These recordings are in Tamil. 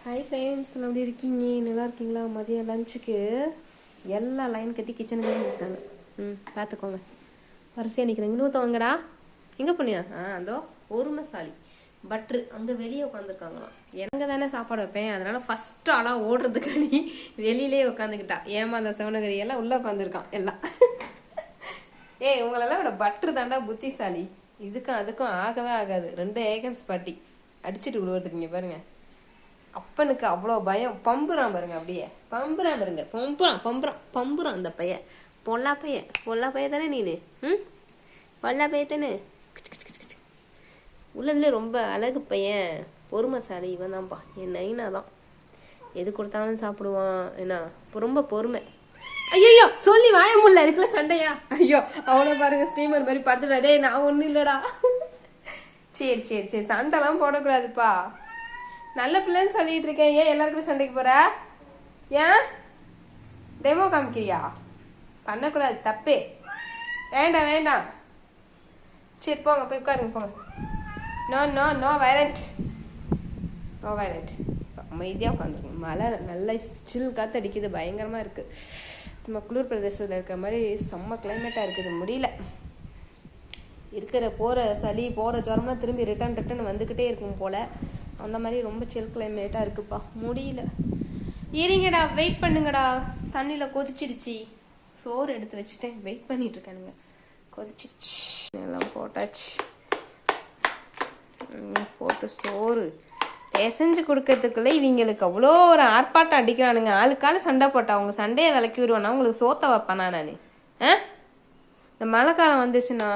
ஹாய் ஃப்ரெண்ட்ஸ், எப்படி இருக்கீங்க? நல்லா இருக்கீங்களா? மதியம் லஞ்சுக்கு எல்லாம் லைன் கட்டி கிச்சனுக்கு நிற்கிறாங்க. பார்த்துக்கோங்க, வரிசையாக நிற்கிறாங்க. இன்னொருத்தவங்கடா எங்கே பண்ணியா? அதோ பொறுமைசாலி பட்ரு அங்கே வெளியே உட்காந்துருக்காங்களாம். எனக்கு தானே சாப்பாடு வைப்பேன், அதனால் ஃபஸ்ட்டு ஆளாக ஓடுறதுக்காண்டி வெளியிலே உட்காந்துக்கிட்டா. ஏமா அந்த சிவனகிரி எல்லாம் உள்ளே உட்காந்துருக்கான் எல்லாம். உங்களெல்லாம் விட பட்ரு தாண்டா புத்திசாலி. இதுக்கும் அதுக்கும் ஆகவே ஆகாது. 2 ஏகன்ஸ் பாட்டி அடிச்சுட்டு விடுவதுக்கு. இங்கே பாருங்க, அப்பனுக்கு அவ்வளோ பயம். பம்புறான் பாருங்க, அப்படியே பம்புறான் பாருங்க. பம்புறான் அந்த பையன். பொல்லா பைய தானே நீனு? பொல்லா பைய தானே? உள்ளதுல ரொம்ப அழகு பையன், பொறுமைசாலி இவன் தான்ப்பா. என் நைனா தான். எது கொடுத்தாலும் சாப்பிடுவான். என்ன ரொம்ப பொறுமை. ஐயோ சொல்லி வாய முடியல, அதுக்குள்ள சண்டையா? ஐயோ அவனை பாருங்க, ஸ்டீமர் மாதிரி படுத்துடா. டே நான் ஒன்றும் இல்லைடா. சரி சண்டைலாம் போடக்கூடாதுப்பா. நல்ல பிள்ளைன்னு சொல்லிட்டு இருக்கேன். ஏன் எல்லாருக்கும் சண்டைக்கு போற? ஏன் டெமோ காமிக்கிறியா? பண்ணக்கூடாது, தப்பே. வேண்டாம். சரி போங்க, போய் உட்காருங்க, போங்க. No violent. அமைதியாக உட்காந்துருங்க. மழை நல்லா சில் காற்று அடிக்குது, பயங்கரமாக இருக்குது. நம்ம குளிர் பிரதேசத்தில் இருக்கிற மாதிரி செம்ம கிளைமேட்டாக இருக்குது. முடியல. இருக்கிற போகிற சளி போகிற ஜுரம்லாம் திரும்பி ரிட்டன் வந்துக்கிட்டே இருக்கும் போல். அந்த மாதிரி ரொம்ப சில் கிளைமேட்டாக இருக்குப்பா. முடியல. இருங்கடா, வெயிட் பண்ணுங்கடா. தண்ணியில் கொதிச்சிடுச்சு. சோறு எடுத்து வச்சுட்டேன், வெயிட் பண்ணிட்டு இருக்கானுங்க. கொதிச்சிடுச்சு, எல்லாம் போட்டாச்சு. போட்டு சோறு பிசைஞ்சு கொடுக்கறதுக்குள்ளே இவங்களுக்கு அவ்வளோ ஒரு ஆர்ப்பாட்டம் அடிக்கிறானுங்க. ஆளுக்கால சண்டை போட்டா அவங்க சண்டையை விளக்கி விடுவானா? உங்களுக்கு சோத்த வைப்பானா நான்? இந்த மழை காலம் வந்துச்சுன்னா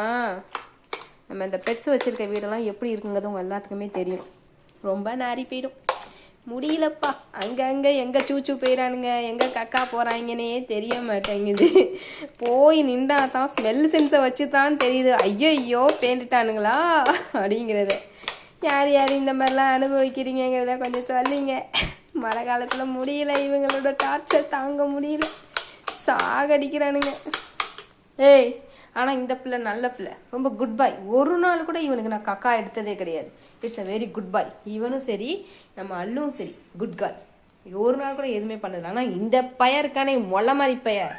நம்ம இந்த பெட்ஸ் வச்சுருக்க வீடெல்லாம் எப்படி இருக்குங்கிறது உங்கள் எல்லாத்துக்குமே தெரியும். ரொம்ப நாரி போயிடும். முடியலப்பா. அங்கே எங்கே சூச்சு போயிடானுங்க, எங்கே கக்கா போகிறாங்கன்னே தெரிய மாட்டேங்குது. போய் நின்றா தான் ஸ்மெல் சென்ஸை வச்சு தான் தெரியுது. ஐயோ பேண்டுட்டானுங்களா அப்படிங்கிறத. யார் இந்த மாதிரிலாம் அனுபவிக்கிறீங்கிறத கொஞ்சம் சொல்லிங்க. மழை காலத்தில் முடியல, இவங்களோட டார்ச்சர் தாங்க முடியல. சாகடிக்கிறானுங்க. ஆனால் இந்த பிள்ளை நல்ல பிள்ளை, ரொம்ப குட் பாய். ஒரு நாள் கூட இவனுக்கு நான் கக்கா எடுத்ததே கிடையாது. இட்ஸ் அ வெரி குட் பாய். இவனும் சரி, நம்ம அள்ளும் சரி, குட் கால். ஒரு நாள் கூட எதுவுமே பண்ணதில்லை. ஆனால் இந்த பையன் இருக்கானே, மொளை மாதிரி பையன்,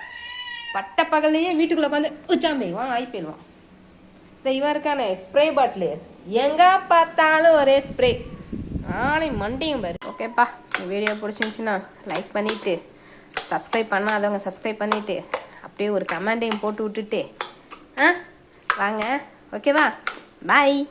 பட்ட பகல்லையே வீட்டுக்குள்ளே உட்காந்து உச்சாம்பேவான், ஆயிப்பேடுவான். இந்த இவன் இருக்கானே ஸ்ப்ரே பாட்டிலு, எங்கே பார்த்தாலும் ஒரே ஸ்ப்ரே. ஆனை மண்டையும் பாரு. ஓகேப்பா, இந்த வீடியோ பிடிச்சிருந்துச்சுன்னா லைக் பண்ணிவிட்டு, சப்ஸ்கிரைப் பண்ணாதவங்க சப்ஸ்கிரைப் பண்ணிவிட்டு, அப்படியே ஒரு கமெண்டையும் போட்டு விட்டுட்டு வாங்க. ஓகேவா? பாய்.